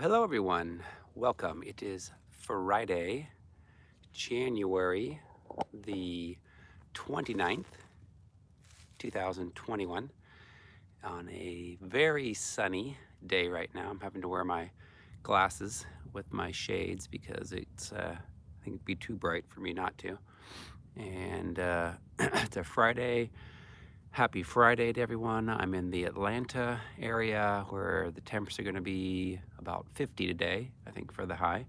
Hello everyone. Welcome. It is Friday, January the 29th, 2021, on a very sunny day right now. I'm having to wear my glasses with my shades because I think it'd be too bright for me not to. And it's a Friday. Happy Friday to everyone. I'm in the Atlanta area where the temps are going to be about 50 today, I think, for the high,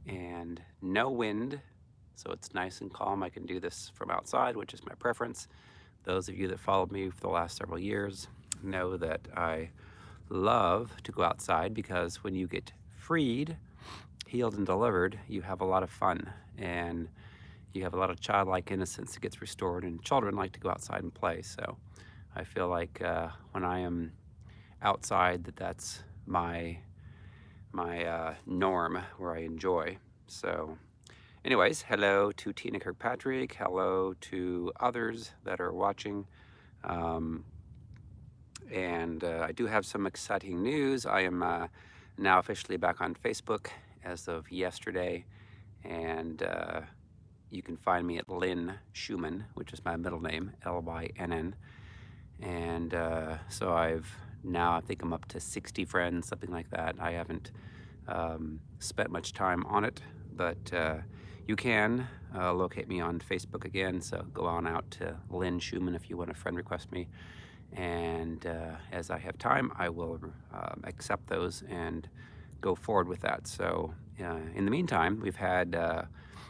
and no wind, so it's nice and calm. I can do this from outside, which is my preference. Those of you that followed me for the last several years know that I love to go outside because when you get freed, healed, and delivered, you have a lot of fun, and you have a lot of childlike innocence that gets restored, and children like to go outside and play. So I feel like when I am outside, that's my norm, where I enjoy. So anyways, hello to Tina Kirkpatrick. Hello to others that are watching. And I do have some exciting news. I am now officially back on Facebook as of yesterday, and you can find me at Lynn Schumann, which is my middle name, Lynn. And so I think I'm up to 60 friends, something like that. I haven't spent much time on it, but you can locate me on Facebook again. So go on out to Lynn Schumann if you want to friend request me. And as I have time, I will accept those and go forward with that. So in the meantime, we've had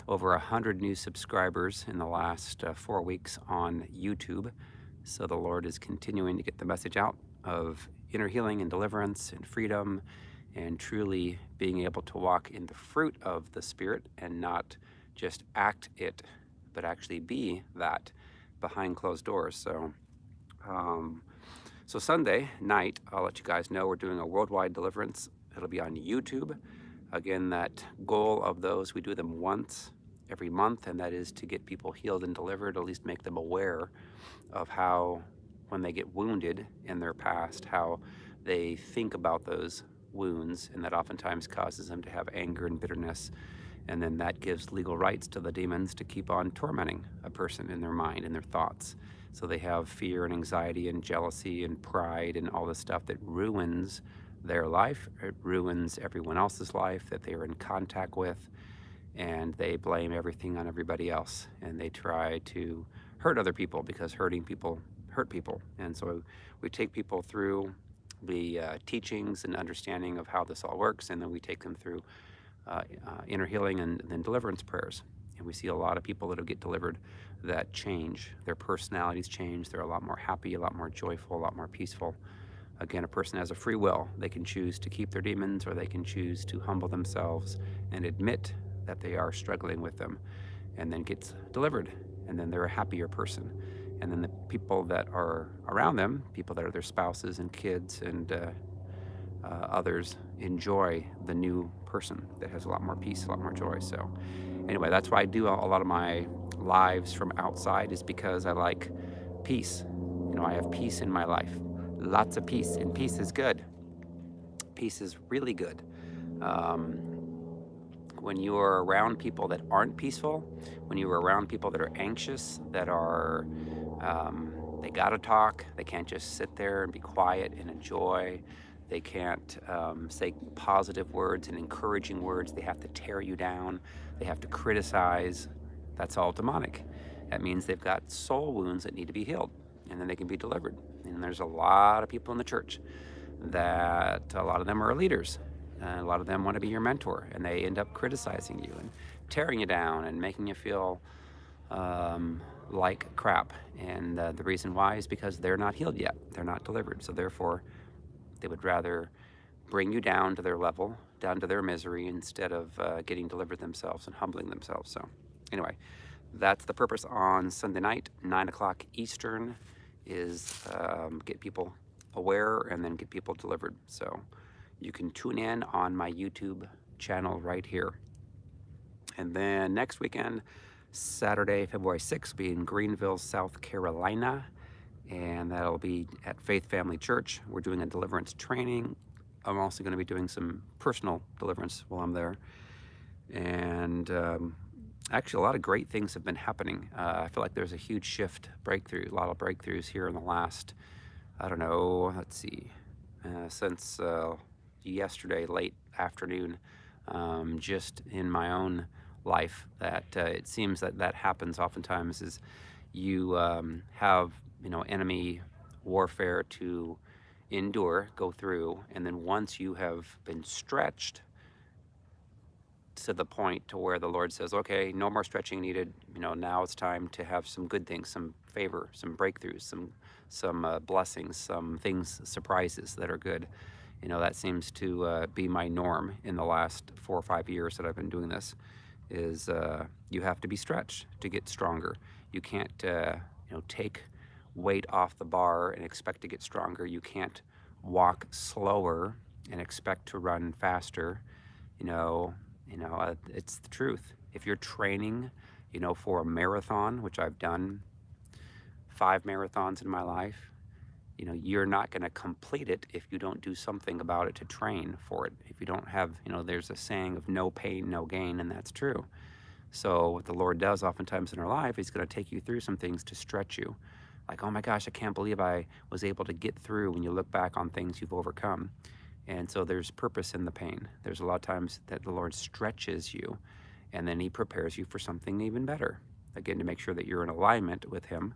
over 100 new subscribers in the last 4 weeks on YouTube. So the Lord is continuing to get the message out of inner healing and deliverance and freedom, and truly being able to walk in the fruit of the Spirit and not just act it, but actually be that behind closed doors. So Sunday night, I'll let you guys know we're doing a worldwide deliverance. It'll be on YouTube. Again, that goal of those, we do them once every month, and that is to get people healed and delivered, at least make them aware of how, when they get wounded in their past, how they think about those wounds, and that oftentimes causes them to have anger and bitterness. And then that gives legal rights to the demons to keep on tormenting a person in their mind and their thoughts. So they have fear and anxiety and jealousy and pride and all this stuff that ruins their life. It ruins everyone else's life that they are in contact with, and they blame everything on everybody else, and they try to hurt other people because hurting people hurt people. And so we take people through the teachings and understanding of how this all works, and then we take them through inner healing and then deliverance prayers. And we see a lot of people that get delivered that change. Their personalities change. They're a lot more happy, a lot more joyful, a lot more peaceful. Again, a person has a free will. They can choose to keep their demons, or they can choose to humble themselves and admit that they are struggling with them, and then gets delivered, and then they're a happier person. And then the people that are around them, people that are their spouses and kids and others, enjoy the new person that has a lot more peace, a lot more joy. So anyway, that's why I do a lot of my lives from outside, is because I like peace. You know, I have peace in my life, lots of peace, and peace is good. Peace is really good. When you are around people that aren't peaceful, when you are around people that are anxious, that are, they gotta talk, they can't just sit there and be quiet and enjoy, they can't say positive words and encouraging words, they have to tear you down, they have to criticize, that's all demonic. That means they've got soul wounds that need to be healed, and then they can be delivered. And there's a lot of people in the church that, a lot of them are leaders, and a lot of them want to be your mentor, and they end up criticizing you and tearing you down and making you feel like crap. And the reason why is because they're not healed yet. They're not delivered. So therefore, they would rather bring you down to their level, down to their misery, instead of getting delivered themselves and humbling themselves. So anyway, that's the purpose on Sunday night, 9 o'clock Eastern, is get people aware and then get people delivered. So you can tune in on my YouTube channel right here. And then next weekend, Saturday, February 6th, will be in Greenville, South Carolina. And that'll be at Faith Family Church. We're doing a deliverance training I'm also going to be doing some personal deliverance while I'm there. And actually, a lot of great things have been happening. I feel like there's a huge shift, a lot of breakthroughs here in the last, I don't know, let's see, since yesterday, late afternoon, just in my own life, that it seems that that happens oftentimes is you have, enemy warfare to endure, go through, and then once you have been stretched to the point to where the Lord says, okay, no more stretching needed. Now it's time to have some good things, some favor, some breakthroughs, some blessings, some things, surprises that are good. That seems to be my norm in the last 4 or 5 years that I've been doing this. Is you have to be stretched to get stronger. You can't, take weight off the bar and expect to get stronger. You can't walk slower and expect to run faster. It's the truth. If you're training, for a marathon, which I've done 5 marathons in my life, you're not going to complete it if you don't do something about it to train for it. If you don't have, there's a saying of no pain, no gain, and that's true. So what the Lord does oftentimes in our life, He's going to take you through some things to stretch you. Like, oh my gosh, I can't believe I was able to get through when you look back on things you've overcome. And so there's purpose in the pain. There's a lot of times that the Lord stretches you, and then He prepares you for something even better. Again, to make sure that you're in alignment with Him.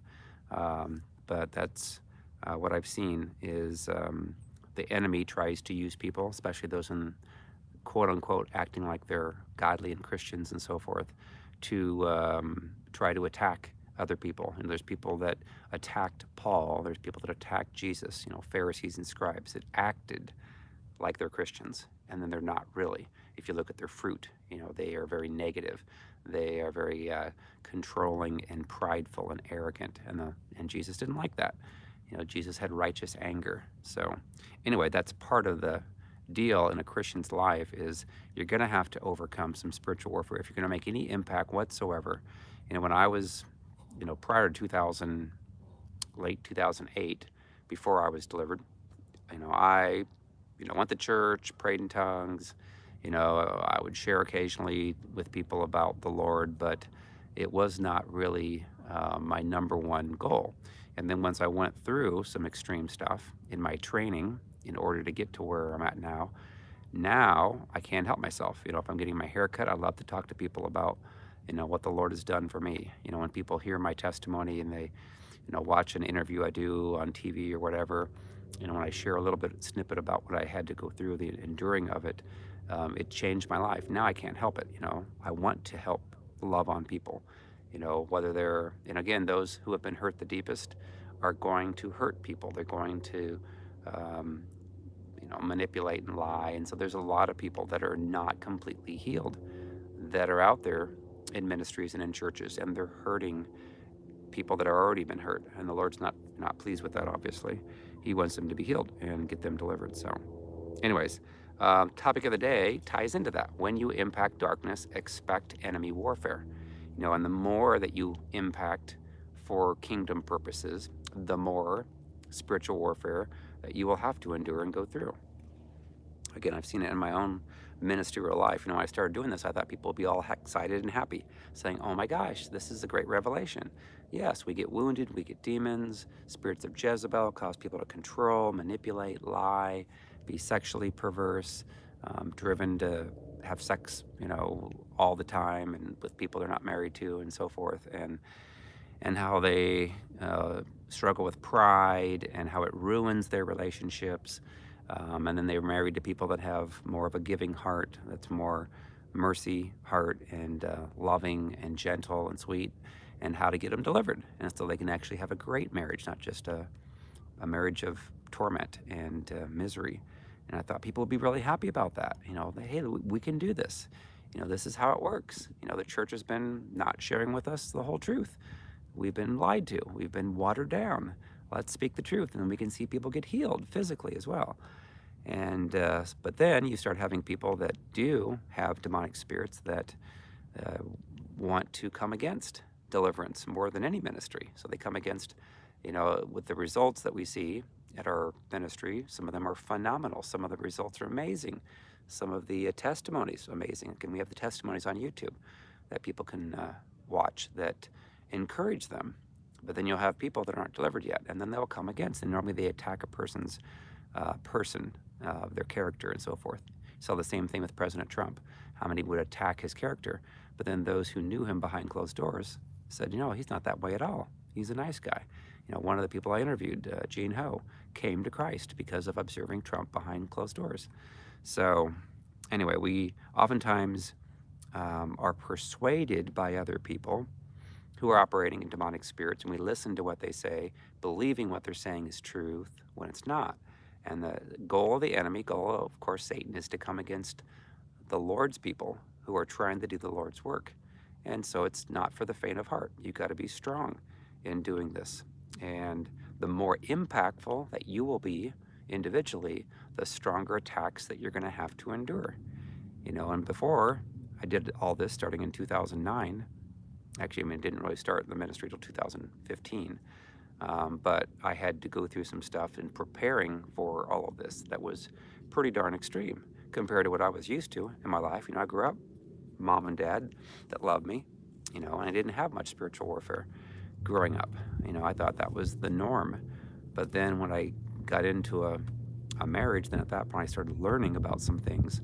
But that's what I've seen is the enemy tries to use people, especially those in quote unquote acting like they're godly and Christians and so forth, to try to attack other people. And there's people that attacked Paul. There's people that attacked Jesus, Pharisees and scribes that acted like they're Christians, and then they're not really. If you look at their fruit, they are very negative. They are very controlling and prideful and arrogant, and Jesus didn't like that. Jesus had righteous anger. So anyway, that's part of the deal in a Christian's life is you're going to have to overcome some spiritual warfare if you're going to make any impact whatsoever. When I was, prior to late 2008, before I was delivered, I went to church, prayed in tongues. I would share occasionally with people about the Lord, but it was not really my number one goal. And then once I went through some extreme stuff in my training in order to get to where I'm at now I can't help myself. If I'm getting my hair cut, I love to talk to people about, what the Lord has done for me. When people hear my testimony and they, watch an interview I do on TV or whatever, when I share a little bit snippet about what I had to go through, the enduring of it, it changed my life. Now I can't help it. I want to help love on people, whether they're, and again, those who have been hurt the deepest are going to hurt people. They're going to, manipulate and lie. And so there's a lot of people that are not completely healed that are out there in ministries and in churches, and they're hurting people that are already been hurt. And the Lord's not pleased with that, obviously. He wants them to be healed and get them delivered. So anyways, topic of the day ties into that. When you impact darkness, expect enemy warfare. And the more that you impact for kingdom purposes, the more spiritual warfare that you will have to endure and go through. Again, I've seen it in my own ministerial life. When I started doing this, I thought people would be all excited and happy, saying, oh my gosh, this is a great revelation. Yes, we get wounded, we get demons, spirits of Jezebel cause people to control, manipulate, lie, be sexually perverse, driven to have sex, all the time and with people they're not married to and so forth, and how they struggle with pride and how it ruins their relationships. And then they're married to people that have more of a giving heart, that's more mercy heart and loving and gentle and sweet, and how to get them delivered. And so they can actually have a great marriage, not just a marriage of torment and misery. And I thought people would be really happy about that. Hey, we can do this. This is how it works. The church has been not sharing with us the whole truth. We've been lied to. We've been watered down. Let's speak the truth, and then we can see people get healed physically as well. And but then you start having people that do have demonic spirits that want to come against deliverance more than any ministry. So they come against, with the results that we see at our ministry. Some of them are phenomenal. Some of the results are amazing. Some of the testimonies amazing. And we have the testimonies on YouTube that people can watch that encourage them. But then you'll have people that aren't delivered yet, and then they'll come against. And normally they attack a person's their character and so forth. So the same thing with President Trump. How many would attack his character? But then those who knew him behind closed doors said, he's not that way at all. He's a nice guy. One of the people I interviewed, Gene Ho, came to Christ because of observing Trump behind closed doors. So anyway, we oftentimes are persuaded by other people who are operating in demonic spirits, and we listen to what they say, believing what they're saying is truth when it's not. And the goal of the enemy, of course, Satan, is to come against the Lord's people who are trying to do the Lord's work. And so it's not for the faint of heart. You've got to be strong in doing this. And the more impactful that you will be individually, the stronger attacks that you're going to have to endure. And before I did all this starting in 2009, actually, it didn't really start the ministry till 2015. But I had to go through some stuff in preparing for all of this that was pretty darn extreme compared to what I was used to in my life. I grew up, mom and dad that loved me, and I didn't have much spiritual warfare growing up. I thought that was the norm. But then when I got into a marriage, then at that point I started learning about some things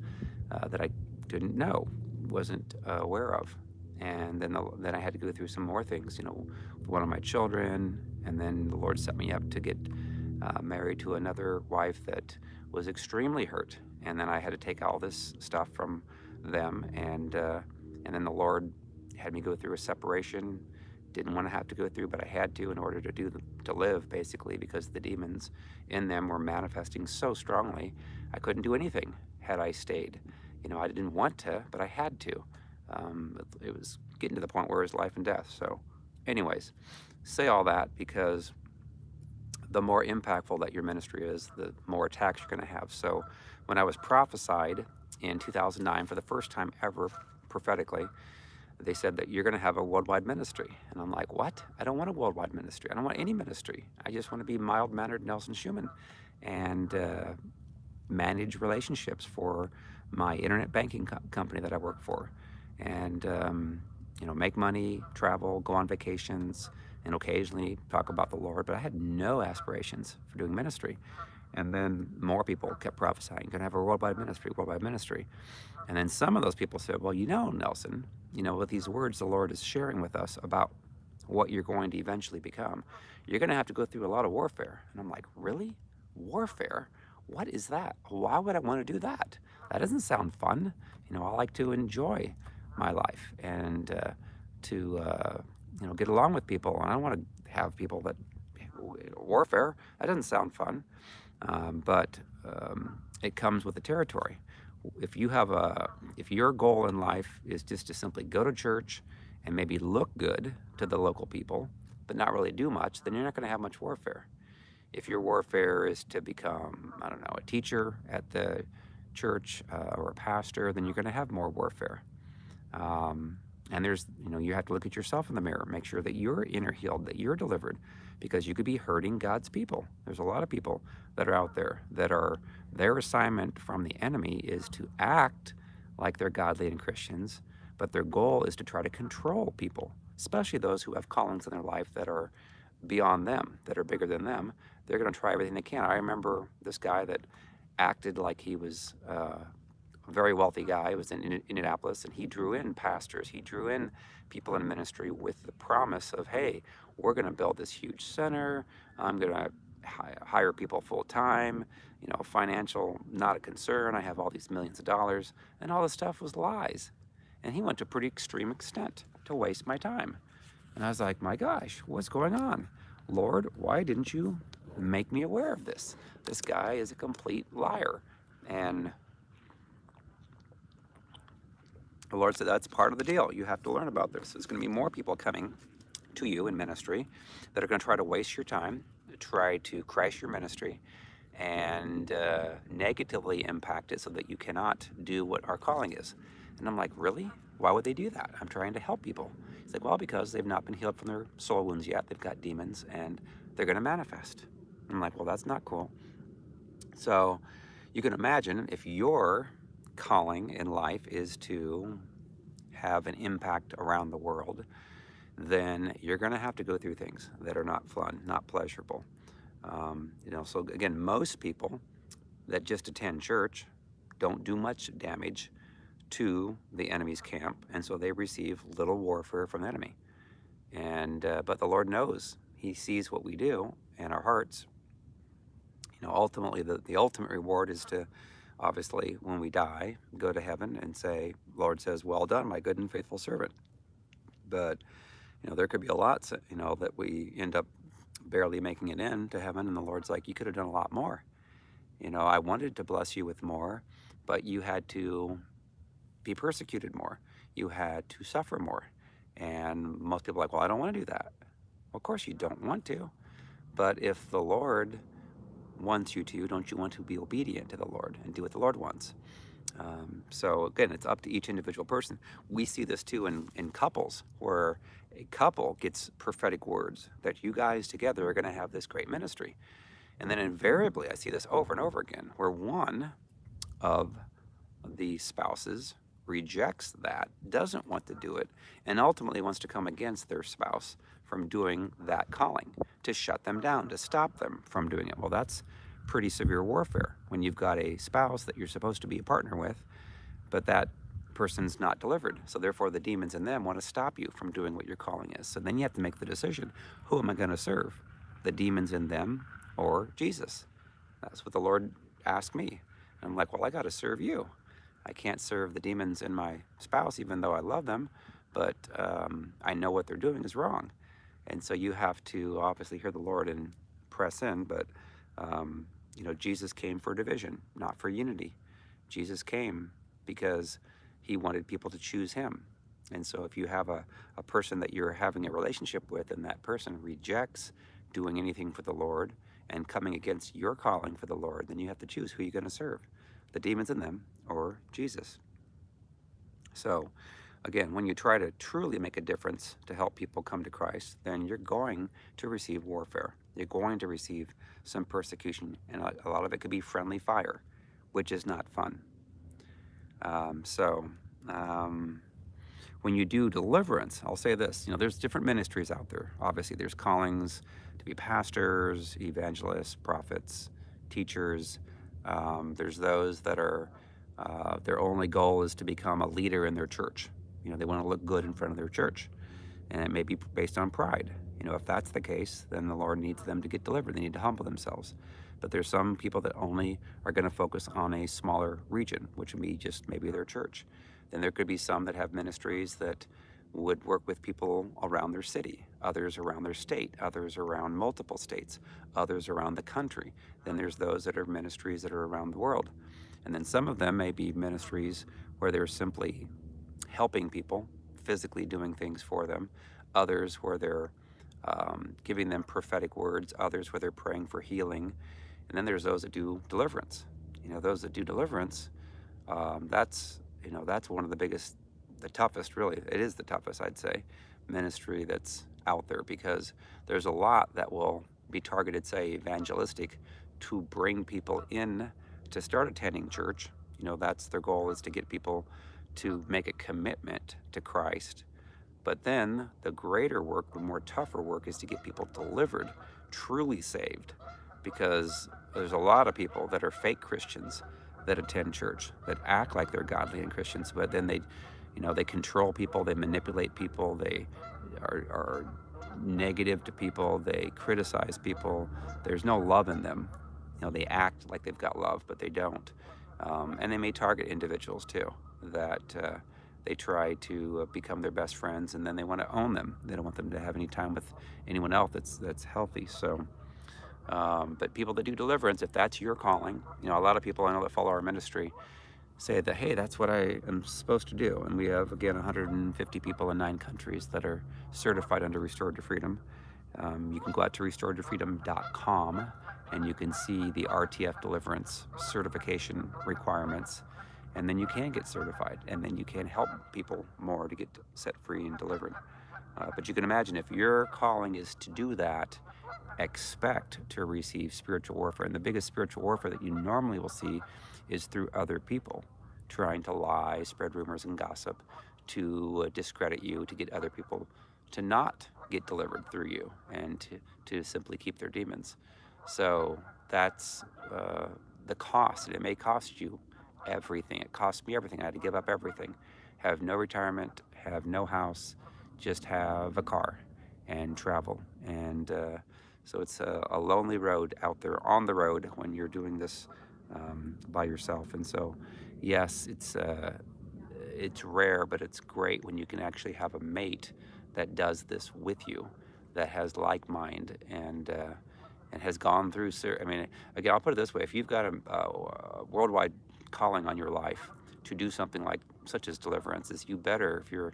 that I didn't know, wasn't aware of. And then I had to go through some more things, with one of my children, and then the Lord set me up to get married to another wife that was extremely hurt. And then I had to take all this stuff from them, and then the Lord had me go through a separation. Didn't want to have to go through, but I had to in order to live, basically, because the demons in them were manifesting so strongly. I couldn't do anything had I stayed. I didn't want to, but I had to. It was getting to the point where it was life and death. So anyways, say all that because the more impactful that your ministry is, the more attacks you're going to have. So when I was prophesied in 2009 for the first time ever prophetically, they said that you're going to have a worldwide ministry. And I'm like, what? I don't want a worldwide ministry. I don't want any ministry. I just want to be mild-mannered Nelson Schumann and manage relationships for my internet banking company that I work for. And, make money, travel, go on vacations, and occasionally talk about the Lord. But I had no aspirations for doing ministry. And then more people kept prophesying, you're going to have a worldwide ministry. And then some of those people said, well, Nelson, with these words the Lord is sharing with us about what you're going to eventually become, you're going to have to go through a lot of warfare. And I'm like, really? Warfare? What is that? Why would I want to do that? That doesn't sound fun. I like to enjoy my life and to get along with people. And I don't want to have people that warfare. That doesn't sound fun. But it comes with the territory. If your goal in life is just to simply go to church and maybe look good to the local people, but not really do much, then you're not going to have much warfare. If your warfare is to become, a teacher at the church or a pastor, then you're going to have more warfare. And there's, you have to look at yourself in the mirror, make sure that you're inner healed, that you're delivered, because you could be hurting God's people. There's a lot of people that are out there that their assignment from the enemy is to act like they're godly and Christians, but their goal is to try to control people, especially those who have callings in their life that are beyond them, that are bigger than them. They're going to try everything they can. I remember this guy that acted like he was a very wealthy guy. He was in Indianapolis, and he drew in pastors. He drew in people in ministry with the promise of, hey, we're going to build this huge center. I'm going to hire people full time. Financial, not a concern. I have all these millions of dollars. And all this stuff was lies. And he went to a pretty extreme extent to waste my time. And I was like, my gosh, what's going on? Lord, why didn't you make me aware of this? This guy is a complete liar. And the Lord said, that's part of the deal. You have to learn about this. There's going to be more people coming to you in ministry that are going to try to waste your time, try to crash your ministry, and negatively impact it so that you cannot do what our calling is. And I'm like, really? Why would they do that? I'm trying to help people. He's like, well, because they've not been healed from their soul wounds yet. They've got demons, and they're going to manifest. I'm like, well, that's not cool. So you can imagine if your calling in life is to have an impact around the world, then you're going to have to go through things that are not fun, not pleasurable. So again, most people that just attend church don't do much damage to the enemy's camp, and so they receive little warfare from the enemy. And but the Lord knows; He sees what we do and our hearts. Ultimately, the ultimate reward is to, obviously, when we die, go to heaven and say, Lord says, "Well done, my good and faithful servant." But there could be a lot, that we end up barely making it into heaven, and the Lord's like, "You could have done a lot more. I wanted to bless you with more, but you had to be persecuted more. You had to suffer more." And most people are like, "Well, I don't want to do that." Well, of course you don't want to, but if the Lord wants you to, don't you want to be obedient to the Lord and do what the Lord wants? So again, it's up to each individual person. We see this too in couples, where a couple gets prophetic words that you guys together are going to have this great ministry. And then invariably, I see this over and over again, where one of the spouses rejects that, doesn't want to do it, and ultimately wants to come against their spouse from doing that calling, to shut them down, to stop them from doing it. Well, that's pretty severe warfare when you've got a spouse that you're supposed to be a partner with, but that person's not delivered. So therefore, the demons in them want to stop you from doing what your calling is. So then you have to make the decision: who am I going to serve? The demons in them or Jesus? That's what the Lord asked me. And I'm like, well, I got to serve you. I can't serve the demons in my spouse, even though I love them, but I know what they're doing is wrong. And so you have to obviously hear the Lord and press in. But Jesus came for division, not for unity. Jesus came because He wanted people to choose Him. And so if you have a person that you're having a relationship with, and that person rejects doing anything for the Lord and coming against your calling for the Lord, then you have to choose who you're going to serve: the demons in them or Jesus. So again, when you try to truly make a difference to help people come to Christ, then you're going to receive warfare. You're going to receive some persecution, and a lot of it could be friendly fire, which is not fun. When you do deliverance, I'll say this, there's different ministries out there. Obviously, there's callings to be pastors, evangelists, prophets, teachers. There's those that are, their only goal is to become a leader in their church. They want to look good in front of their church, and it may be based on pride. If that's the case, then the Lord needs them to get delivered. They need to humble themselves. But there's some people that only are going to focus on a smaller region, which would be just maybe their church. Then there could be some that have ministries that would work with people around their city, others around their state, others around multiple states, others around the country. Then there's those that are ministries that are around the world. And then some of them may be ministries where they're simply helping people, physically doing things for them, others where they're giving them prophetic words, others where they're praying for healing. And then there's those that do deliverance. Those that do deliverance, that's one of the biggest, the toughest, really. It is the toughest, I'd say, ministry that's out there, because there's a lot that will be targeted, say, evangelistic, to bring people in to start attending church. That's their goal, is to get people to make a commitment to Christ. But then the greater work, the more tougher work, is to get people delivered, truly saved, because there's a lot of people that are fake Christians that attend church, that act like they're godly and Christians, but then they control people, they manipulate people, they are negative to people, they criticize people. There's no love in them. They act like they've got love, but they don't. And they may target individuals too, that they try to become their best friends, and then they want to own them. They don't want them to have any time with anyone else that's healthy. So, but people that do deliverance, if that's your calling, a lot of people I know that follow our ministry say that, hey, that's what I am supposed to do. And we have, again, 150 people in 9 countries that are certified under Restored to Freedom. You can go out to restoredtofreedom.com, and you can see the RTF deliverance certification requirements, and then you can get certified, and then you can help people more to get set free and delivered. But you can imagine if your calling is to do that, expect to receive spiritual warfare. And the biggest spiritual warfare that you normally will see is through other people trying to lie, spread rumors and gossip, to discredit you, to get other people to not get delivered through you, and to simply keep their demons. So that's the cost, and it may cost you everything. It cost me everything. I had to give up everything, have no retirement, have no house, just have a car and travel. And so it's a lonely road out there on the road when you're doing this by yourself. And so, yes, it's rare, but it's great when you can actually have a mate that does this with you, that has like mind and has gone through. I mean, again, I'll put it this way: if you've got a worldwide calling on your life to do something like such as deliverance, is you better, if you're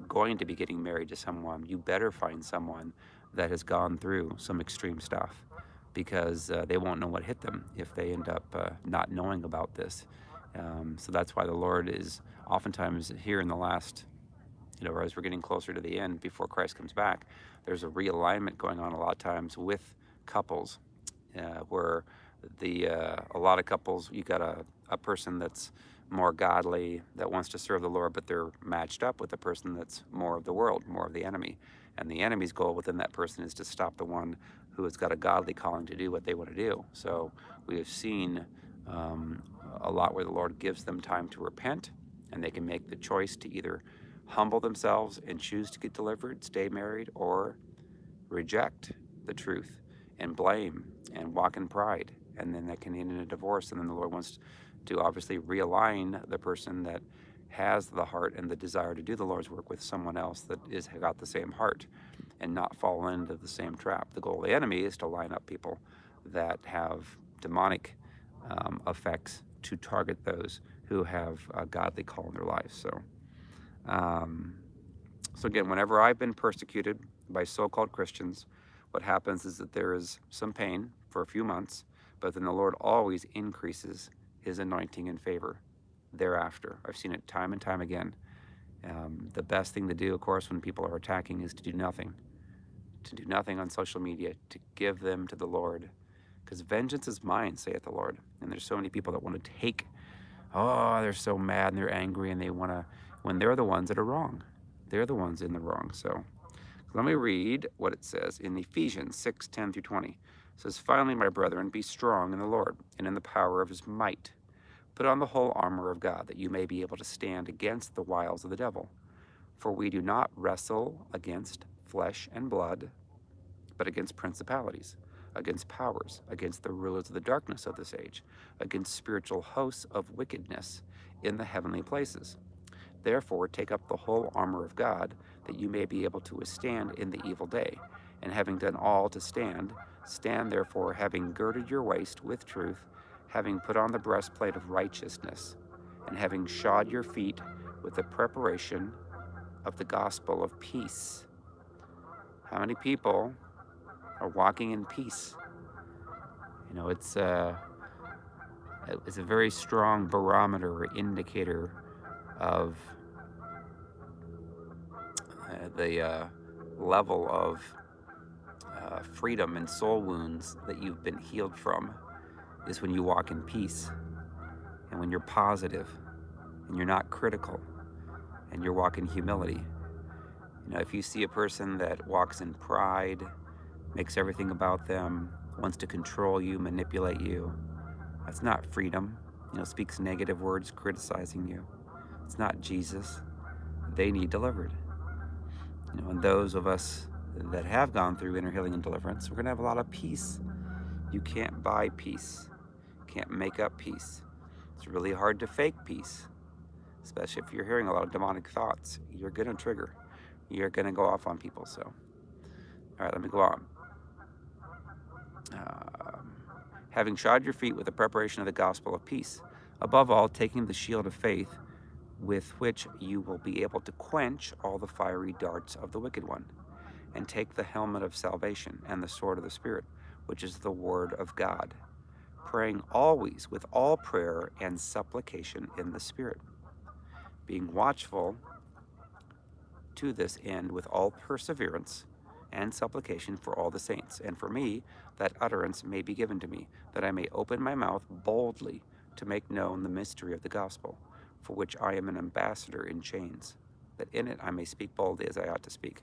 going to be getting married to someone, you better find someone that has gone through some extreme stuff, because they won't know what hit them if they end up not knowing about this. So that's why the Lord is oftentimes here in the last, as we're getting closer to the end before Christ comes back, there's a realignment going on a lot of times with couples, where a lot of couples, you got a person that's more godly, that wants to serve the Lord, but they're matched up with a person that's more of the world, more of the enemy. And the enemy's goal within that person is to stop the one who has got a godly calling to do what they want to do. So we have seen a lot where the Lord gives them time to repent, and they can make the choice to either humble themselves and choose to get delivered, stay married, or reject the truth and blame and walk in pride. And then that can end in a divorce. And then the Lord wants to obviously realign the person that has the heart and the desire to do the Lord's work with someone else that is got the same heart, and not fall into the same trap. The goal of the enemy is to line up people that have demonic effects to target those who have a godly call in their lives. So again, whenever I've been persecuted by so-called Christians, what happens is that there is some pain for a few months, but then the Lord always increases his anointing and favor thereafter. I've seen it time and time again. The best thing to do, of course, when people are attacking is to do nothing. To do nothing on social media, to give them to the Lord. Because vengeance is mine, saith the Lord. And there's so many people that want to take, they're so mad and they're angry, and they want to, when they're the ones that are wrong. They're the ones in the wrong. So let me read what it says in Ephesians 6:10-20. It says, "Finally, my brethren, be strong in the Lord and in the power of his might. Put on the whole armor of God, that you may be able to stand against the wiles of the devil. For we do not wrestle against flesh and blood, but against principalities, against powers, against the rulers of the darkness of this age, against spiritual hosts of wickedness in the heavenly places. Therefore, take up the whole armor of God, that you may be able to withstand in the evil day. And having done all to stand, stand therefore, having girded your waist with truth, having put on the breastplate of righteousness, and having shod your feet with the preparation of the gospel of peace." How many people are walking in peace? It's a very strong barometer or indicator of the level of freedom and soul wounds that you've been healed from, is when you walk in peace, and when you're positive and you're not critical and you're walking humility. If you see a person that walks in pride, makes everything about them, wants to control you, manipulate you, that's not freedom. Speaks negative words, criticizing you. It's not Jesus. They need delivered. And those of us that have gone through inner healing and deliverance, we're going to have a lot of peace. You can't buy peace. Can't make up peace. It's really hard to fake peace, especially if you're hearing a lot of demonic thoughts. You're going to trigger. You're going to go off on people. So, all right, let me go on. Having shod your feet with the preparation of the gospel of peace. Above all, taking the shield of faith, with which you will be able to quench all the fiery darts of the wicked one. And take the helmet of salvation and the sword of the Spirit, which is the word of God. Praying always with all prayer and supplication in the Spirit. Being watchful to this end with all perseverance and supplication for all the saints, and for me, that utterance may be given to me, that I may open my mouth boldly to make known the mystery of the gospel, for which I am an ambassador in chains, that in it I may speak boldly as I ought to speak.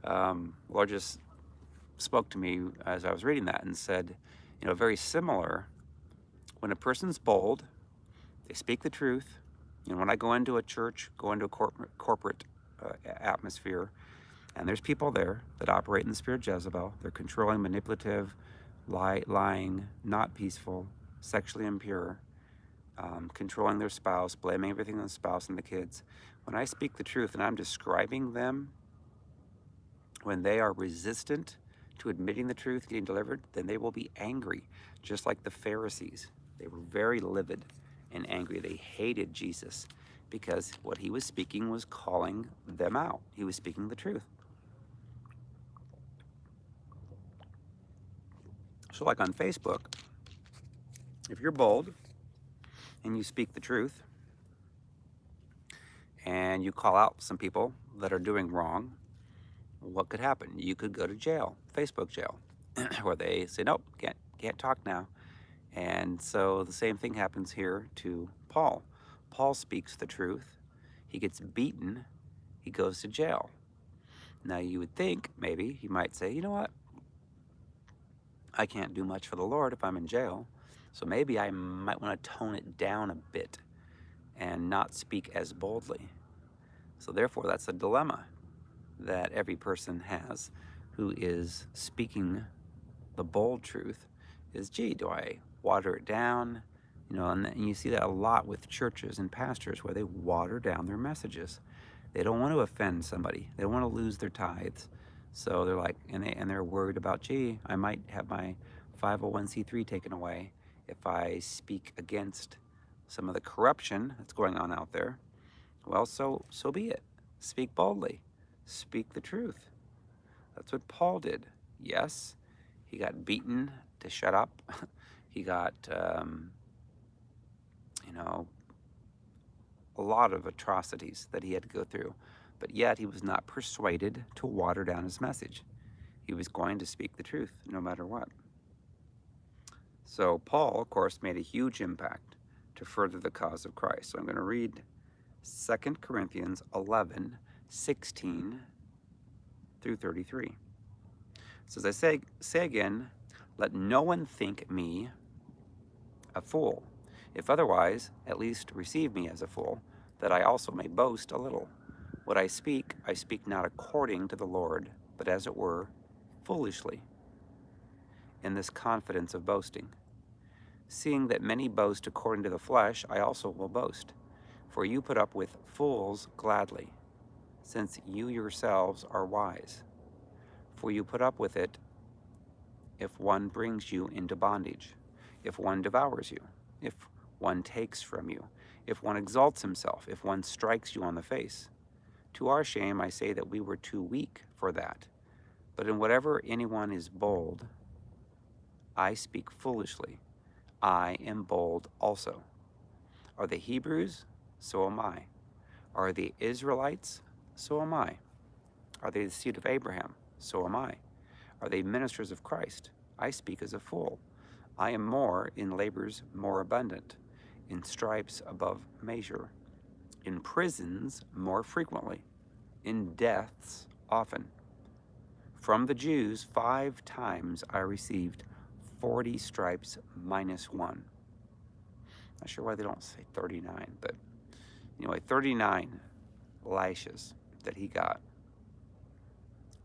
Lord just spoke to me as I was reading that and said, very similar. When a person's bold, they speak the truth. When I go into a church, go into a corporate atmosphere, and there's people there that operate in the spirit of Jezebel. They're controlling, manipulative, lying, not peaceful, sexually impure, controlling their spouse, blaming everything on the spouse and the kids. When I speak the truth and I'm describing them, when they are resistant to admitting the truth, getting delivered, then they will be angry, just like the Pharisees. They were very livid and angry. They hated Jesus because what he was speaking was calling them out. He was speaking the truth. So like on Facebook, if you're bold and you speak the truth and you call out some people that are doing wrong, what could happen? You could go to jail, Facebook jail, where they say, nope, can't talk now. And so the same thing happens here to Paul. Paul speaks the truth. He gets beaten. He goes to jail. Now you would think maybe he might say, you know what? I can't do much for the Lord if I'm in jail. So maybe I might want to tone it down a bit and not speak as boldly. So therefore, that's a dilemma that every person has who is speaking the bold truth is, gee, do I water it down? And you see that a lot with churches and pastors where they water down their messages. They don't want to offend somebody. They don't want to lose their tithes. So they're like, and they're worried about, gee, I might have my 501c3 taken away if I speak against some of the corruption that's going on out there. Well, so be it. Speak boldly. Speak the truth. That's what Paul did. Yes, he got beaten to shut up. He got, a lot of atrocities that he had to go through. But yet he was not persuaded to water down his message. He was going to speak the truth no matter what. So Paul, of course, made a huge impact to further the cause of Christ. So I'm going to read 2 Corinthians 11:16 through 33. So as I say again, let no one think me a fool. If otherwise, at least receive me as a fool, that I also may boast a little. What I speak not according to the Lord, but as it were, foolishly, in this confidence of boasting. Seeing that many boast according to the flesh, I also will boast. For you put up with fools gladly, since you yourselves are wise. For you put up with it if one brings you into bondage, if one devours you, if one takes from you, if one exalts himself, if one strikes you on the face. To our shame, I say that we were too weak for that. But in whatever anyone is bold, I speak foolishly. I am bold also. Are they Hebrews? So am I. Are they Israelites? So am I. Are they the seed of Abraham? So am I. Are they ministers of Christ? I speak as a fool. I am more in labors more abundant, in stripes above measure, in prisons more frequently, in deaths often. From the Jews 5 times I received 40 stripes minus 1. Not sure why they don't say 39, but anyway, 39 lashes that he got.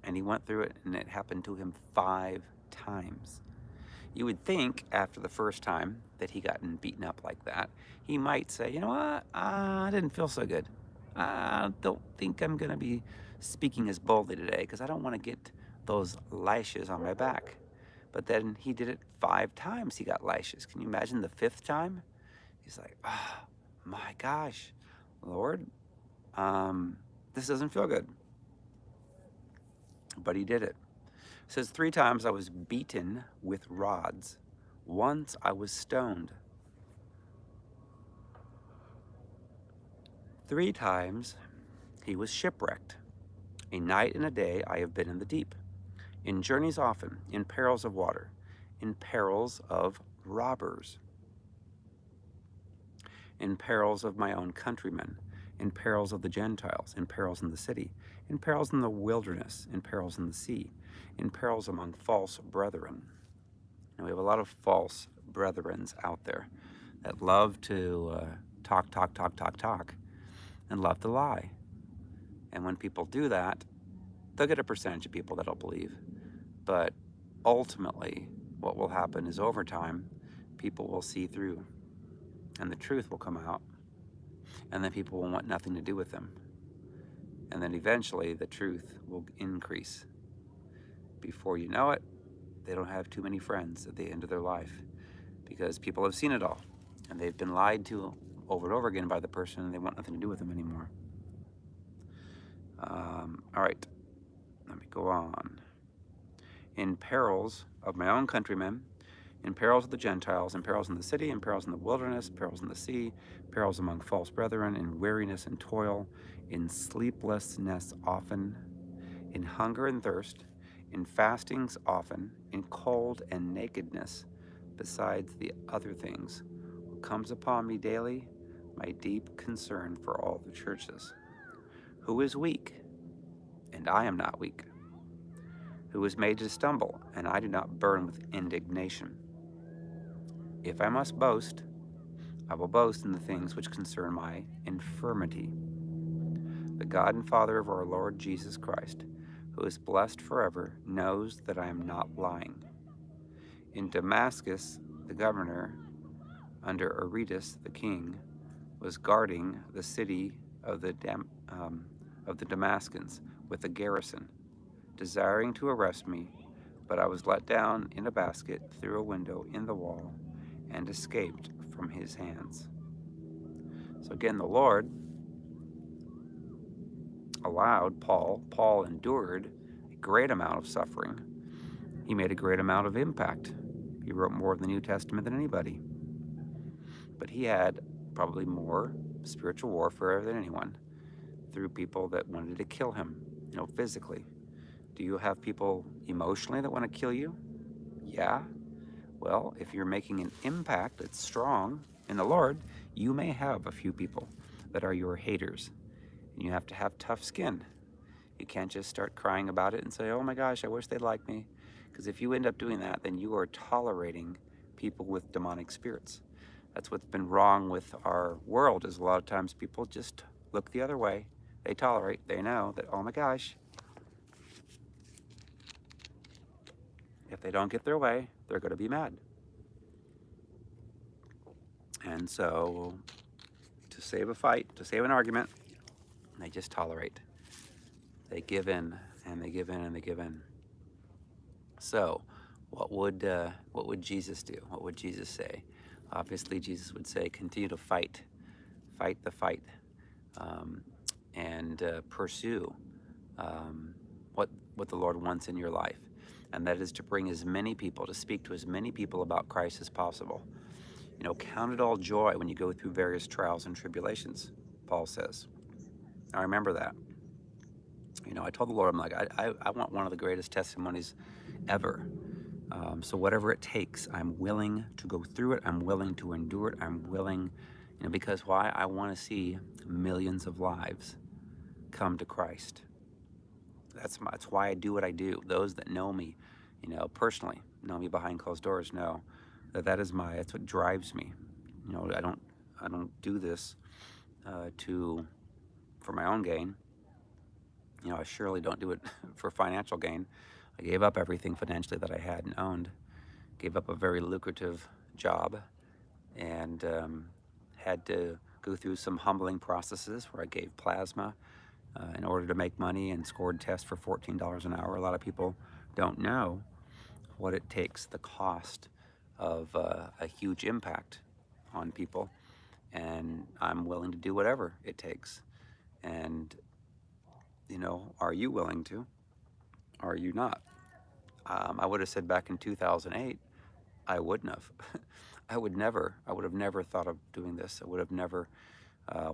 And he went through it, and it happened to him 5 times. You would think after the first time that he gotten beaten up like that, he might say, you know what, I didn't feel so good. I don't think I'm going to be speaking as boldly today because I don't want to get those lashes on my back. But then he did it 5 times he got lashes. Can you imagine the 5th time? He's like, oh my gosh, Lord, this doesn't feel good. But he did it. It says 3 times I was beaten with rods. Once I was stoned. 3 times he was shipwrecked. A night and a day I have been in the deep, in journeys often, in perils of water, in perils of robbers, in perils of my own countrymen, in perils of the Gentiles, in perils in the city, in perils in the wilderness, in perils in the sea, in perils among false brethren. Now, we have a lot of false brethrens out there that love to talk, and love to lie. And when people do that, they'll get a percentage of people that'll believe. But ultimately, what will happen is over time, people will see through and the truth will come out, and then people will want nothing to do with them. And then eventually the truth will increase. Before you know it, they don't have too many friends at the end of their life, because people have seen it all and they've been lied to over and over again by the person, and they want nothing to do with them anymore. All right, let me go on. In perils of my own countrymen, in perils of the Gentiles, in perils in the city, in perils in the wilderness, perils in the sea, perils among false brethren, in weariness and toil, in sleeplessness often, in hunger and thirst, in fastings often, in cold and nakedness, besides the other things, what comes upon me daily, my deep concern for all the churches. Who is weak, and I am not weak? Who is made to stumble, and I do not burn with indignation? If I must boast, I will boast in the things which concern my infirmity. The God and Father of our Lord Jesus Christ, who is blessed forever, knows that I am not lying. In Damascus, the governor, under Aretas the king, was guarding the city of the Damascens with a garrison, desiring to arrest me, but I was let down in a basket through a window in the wall and escaped from his hands. So again, the Lord allowed Paul endured a great amount of suffering. He made a great amount of impact. He wrote more of the New Testament than anybody. But he had probably more spiritual warfare than anyone through people that wanted to kill him, physically. Do you have people emotionally that want to kill you? Yeah. Well, if you're making an impact that's strong in the Lord, you may have a few people that are your haters. And you have to have tough skin. You can't just start crying about it and say, oh my gosh, I wish they'd like me. Because if you end up doing that, then you are tolerating people with demonic spirits. That's what's been wrong with our world, is a lot of times people just look the other way. They tolerate. They know that, oh my gosh, if they don't get their way, they're going to be mad. And so, to save a fight, to save an argument, they just tolerate. They give in, and they give in, and they give in. So, what would Jesus do? What would Jesus say? Obviously, Jesus would say, continue to fight the fight, and pursue what the Lord wants in your life, and that is to bring as many people, to speak to as many people about Christ as possible. Count it all joy when you go through various trials and tribulations, Paul says. I remember that. I told the Lord, I'm like, I want one of the greatest testimonies ever. So whatever it takes, I'm willing to go through it. I'm willing to endure it. I'm willing, because why? I want to see millions of lives come to Christ. That's why I do what I do. Those that know me, personally, know me behind closed doors, know that that's what drives me. I don't do this for my own gain. I surely don't do it for financial gain. I gave up everything financially that I had and owned, gave up a very lucrative job, and had to go through some humbling processes where I gave plasma in order to make money and scored tests for $14 an hour. A lot of people don't know what it takes, the cost of a huge impact on people, and I'm willing to do whatever it takes. And are you willing to? Are you not? I would have said back in 2008, I wouldn't have. I would have never thought of doing this. I would have never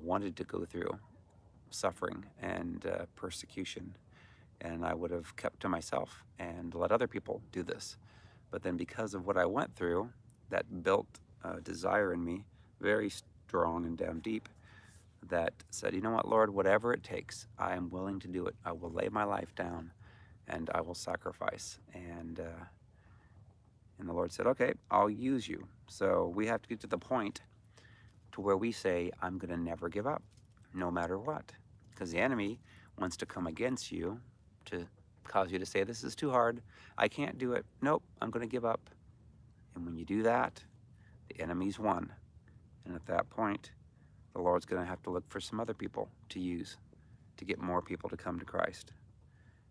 wanted to go through suffering and persecution and I would have kept to myself and let other people do this. But then because of what I went through, that built a desire in me, very strong and down deep, that said, you know what, Lord, whatever it takes, I am willing to do it. I will lay my life down and I will sacrifice. And the Lord said, okay, I'll use you. So we have to get to the point to where we say, I'm going to never give up, no matter what. Because the enemy wants to come against you to cause you to say, this is too hard. I can't do it. Nope, I'm going to give up. And when you do that, the enemy's won. And at that point, the Lord's going to have to look for some other people to use to get more people to come to Christ.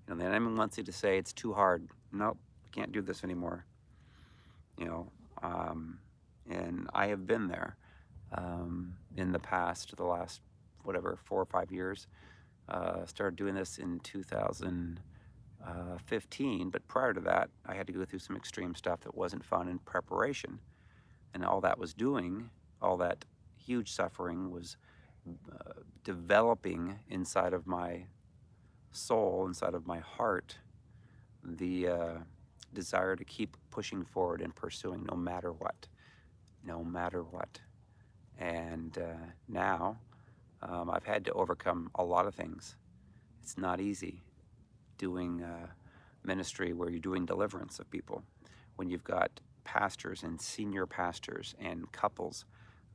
You know, the enemy wants you to say, it's too hard. Nope, can't do this anymore. You know, and I have been there in the past, the last, whatever, 4 or 5 years. Started doing this in 2015, but prior to that, I had to go through some extreme stuff that wasn't fun in preparation. And all that was doing, all that huge suffering was developing inside of my soul, inside of my heart, the desire to keep pushing forward and pursuing no matter what. No matter what. And now I've had to overcome a lot of things. It's not easy doing ministry where you're doing deliverance of people. When you've got pastors and senior pastors and couples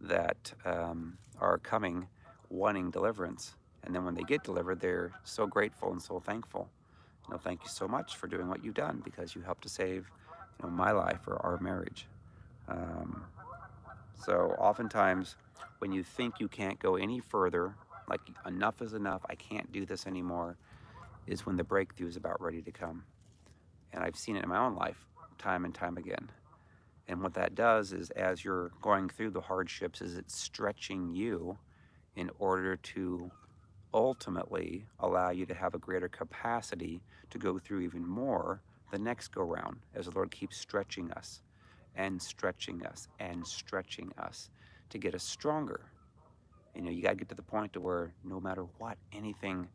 that are coming wanting deliverance. And then when they get delivered, they're so grateful and so thankful. You know, thank you so much for doing what you've done because you helped to save, you know, my life or our marriage. So oftentimes when you think you can't go any further, like enough is enough, I can't do this anymore, is when the breakthrough is about ready to come. And I've seen it in my own life time and time again. And what that does is as you're going through the hardships is it's stretching you in order to ultimately allow you to have a greater capacity to go through even more the next go round as the Lord keeps stretching us and stretching us and stretching us to get us stronger. You know, you got to get to the point to where no matter what anything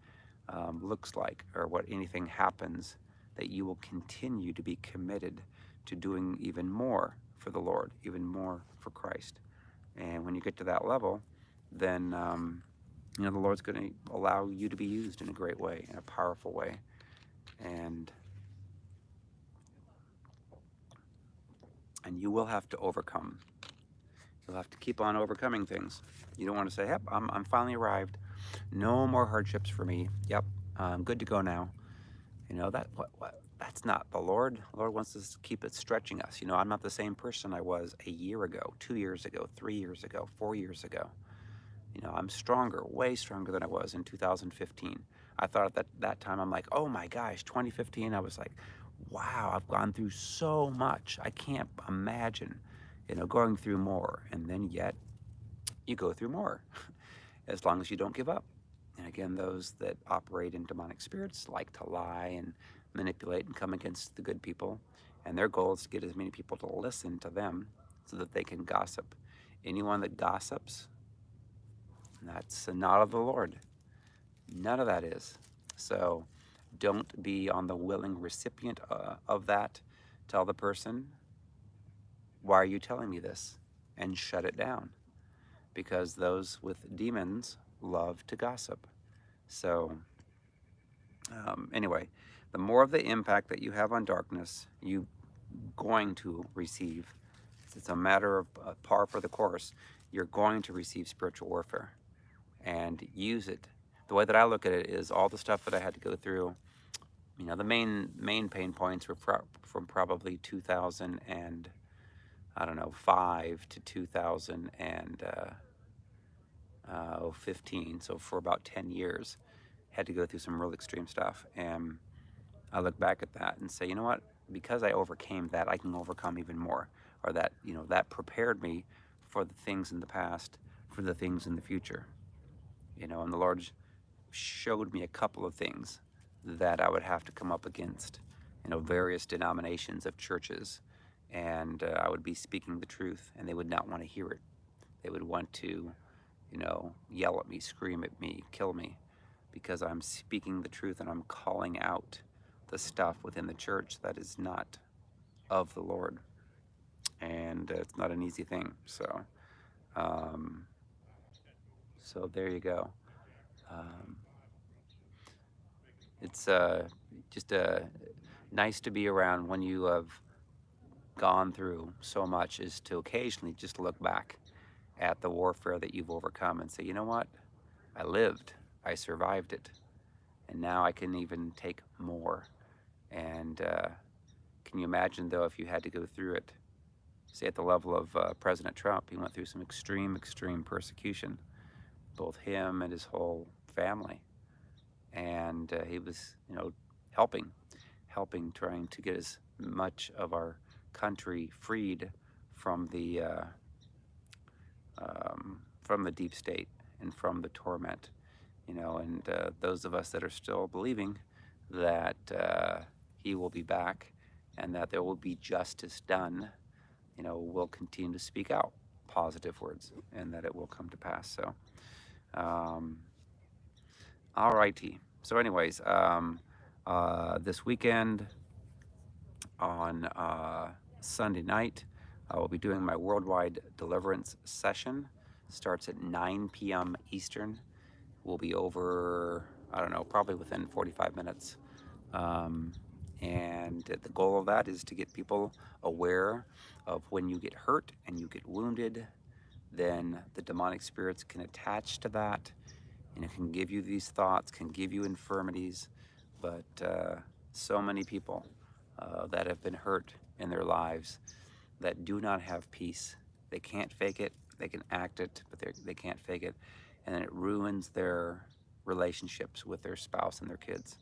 looks like or what anything happens, that you will continue to be committed to doing even more for the Lord, even more for Christ. And when you get to that level, then you know, the Lord's going to allow you to be used in a great way, in a powerful way. And you will have to overcome. You'll have to keep on overcoming things. You don't want to say, yep, I'm finally arrived. No more hardships for me. Yep, I'm good to go now. You know, that's not the Lord. The Lord wants us to keep it stretching us. You know, I'm not the same person I was a year ago, 2 years ago, 3 years ago, 4 years ago. You know, I'm stronger, way stronger than I was in 2015. I thought at that time, I'm like, oh my gosh, 2015, I was like, wow, I've gone through so much. I can't imagine, you know, going through more. And then yet, you go through more, as long as you don't give up. And again, those that operate in demonic spirits like to lie and manipulate and come against the good people. And their goal is to get as many people to listen to them so that they can gossip. Anyone that gossips, that's not of the Lord. None of that is. So don't be on the willing recipient of that. Tell the person, why are you telling me this? And shut it down. Because those with demons love to gossip. So anyway, the more of the impact that you have on darkness, you're going to receive. It's a matter of par for the course. You're going to receive spiritual warfare and use it. The way that I look at it is all the stuff that I had to go through. You know, the main pain points were from probably 2005 to 2015. So for about 10 years, had to go through some real extreme stuff. And I look back at that and say, you know what? Because I overcame that, I can overcome even more. Or that, you know, that prepared me for the things in the past, for the things in the future. You know, and the Lord showed me a couple of things that I would have to come up against, you know, various denominations of churches. And I would be speaking the truth, and they would not want to hear it. They would want to, you know, yell at me, scream at me, kill me. because I'm speaking the truth and I'm calling out the stuff within the church that is not of the Lord. And it's not an easy thing. Um, so there you go. Um, it's just nice to be around when you have gone through so much, is to occasionally just look back at the warfare that you've overcome and say, you know what? I lived, I survived it, and now I can even take more. And can you imagine, though, if you had to go through it, say at the level of President Trump? He went through some extreme persecution, both him and his whole family. And he was, helping, trying to get as much of our country freed from the deep state and from the torment, and those of us that are still believing that he will be back and that there will be justice done, will continue to speak out positive words and that it will come to pass. So, all righty. So anyways, this weekend on Sunday night, I will be doing my worldwide deliverance session. Starts at 9 p.m. Eastern. We'll be over, I don't know, probably within 45 minutes. And the goal of that is to get people aware of when you get hurt and you get wounded, then the demonic spirits can attach to that, and it can give you these thoughts, can give you infirmities. But so many people that have been hurt in their lives that do not have peace. They can't fake it. They can act it, but they can't fake it. And then it ruins their relationships with their spouse and their kids,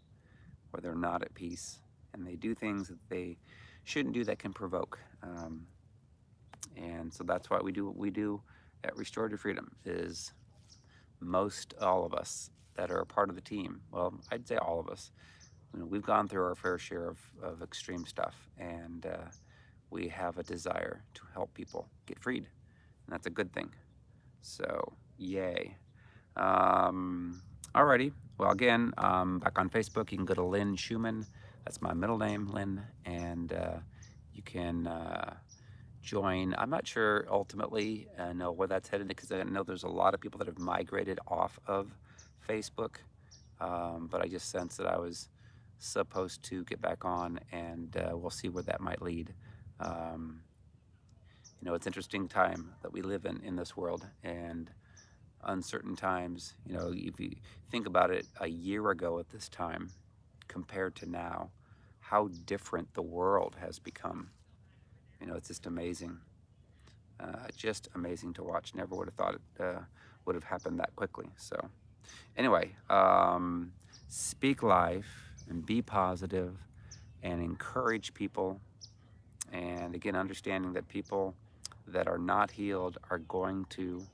where they're not at peace. And they do things that they shouldn't do that can provoke. And so that's what we do. What we do at Restored to Freedom is most all of us that are a part of the team, well, I'd say all of us, we've gone through our fair share of extreme stuff, and we have a desire to help people get freed, and that's a good thing. So, yay. Alrighty. Well, again, back on Facebook, you can go to Lynn Schumann. That's my middle name, Lynn, and you can join. I'm not sure ultimately know where that's headed, because I know there's a lot of people that have migrated off of Facebook, but I just sensed that I was supposed to get back on, and we'll see where that might lead. It's an interesting time that we live in this world, and uncertain times. If you think about it, a year ago at this time compared to now, how different the world has become. It's just amazing. Just amazing to watch. Never would have thought it would have happened that quickly. So anyway, speak life and be positive and encourage people. And again, understanding that people that are not healed are going to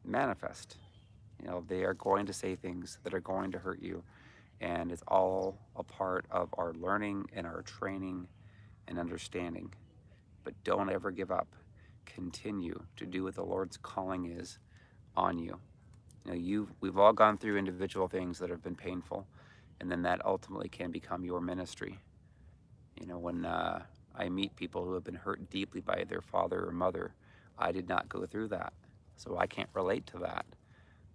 manifest. They are going to say things that are going to hurt you. And it's all a part of our learning and our training and understanding. But don't ever give up. Continue to do what the Lord's calling is on you. We've all gone through individual things that have been painful, and then that ultimately can become your ministry. When I meet people who have been hurt deeply by their father or mother, I did not go through that, so I can't relate to that.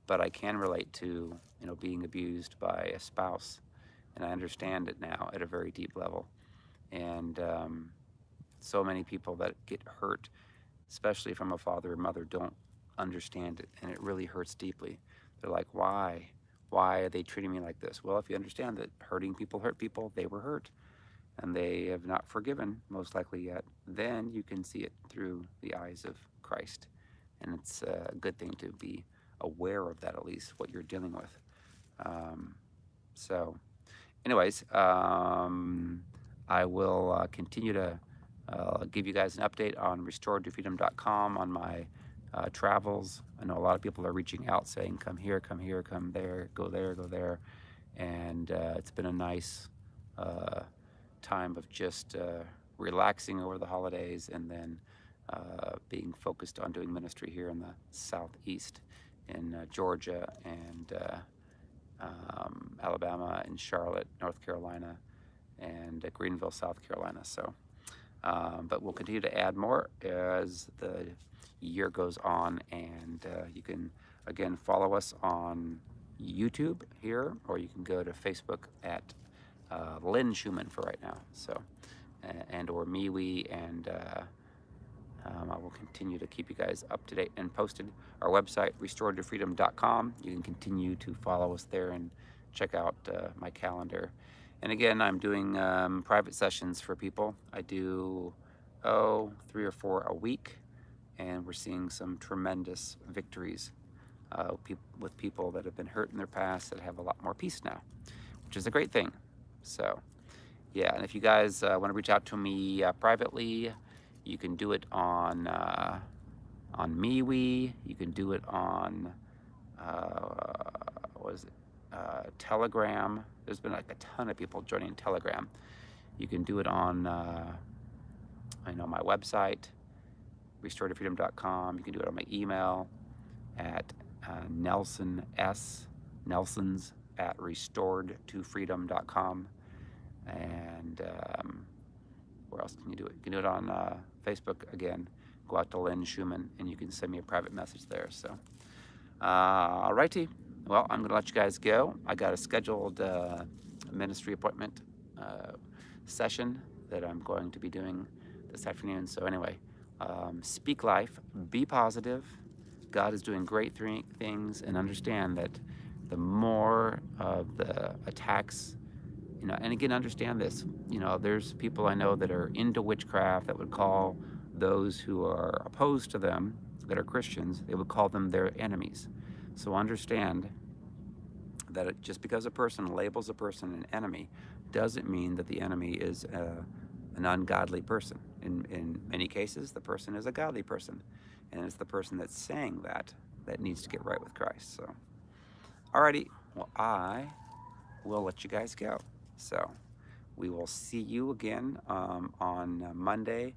But I can relate to, being abused by a spouse, and I understand it now at a very deep level. And so many people that get hurt, especially from a father or mother, don't understand it, and it really hurts deeply. They're like, why? Why are they treating me like this? Well, if you understand that hurting people hurt people, they were hurt, and they have not forgiven, most likely yet, then you can see it through the eyes of Christ. And it's a good thing to be aware of that, at least, what you're dealing with. So anyways, I will continue to give you guys an update on restoredtofreedom.com on my travels. I know a lot of people are reaching out saying, come here, come there, go there, go there. And it's been a nice time of just relaxing over the holidays, and then being focused on doing ministry here in the Southeast in Georgia and Alabama, and Charlotte, North Carolina, and Greenville, South Carolina. So, but we'll continue to add more as the year goes on, and you can again follow us on YouTube here, or you can go to Facebook at Lynn Schumann for right now. So, and or MeWe, and I will continue to keep you guys up to date and posted. Our website, restoredtofreedom.com. You can continue to follow us there and check out my calendar. And again, I'm doing private sessions for people. I do 3 or 4 a week, and we're seeing some tremendous victories with people that have been hurt in their past that have a lot more peace now, which is a great thing. So yeah, and if you guys want to reach out to me privately, you can do it on MeWe. You can do it on what is it? Telegram. There's been like a ton of people joining Telegram. You can do it on my website, restoredtofreedom.com. You can do it on my email at nelsons@restoredtofreedom.com. And where else can you do it? You can do it on Facebook again. Go out to Lynn Schumann, and you can send me a private message there. So, alrighty. Well, I'm going to let you guys go. I got a scheduled ministry appointment session that I'm going to be doing this afternoon. So anyway, speak life, be positive. God is doing great things, and understand that the more of the attacks, and again, understand this, there's people I know that are into witchcraft that would call those who are opposed to them, that are Christians, they would call them their enemies. So understand that just because a person labels a person an enemy doesn't mean that the enemy is an ungodly person. In many cases, the person is a godly person, and it's the person that's saying that needs to get right with Christ. So, alrighty, well, I will let you guys go. So, we will see you again on Monday,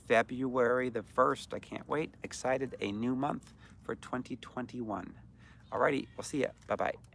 February the 1st. I can't wait. Excited, a new month for 2021. Alrighty, we'll see ya. Bye-bye.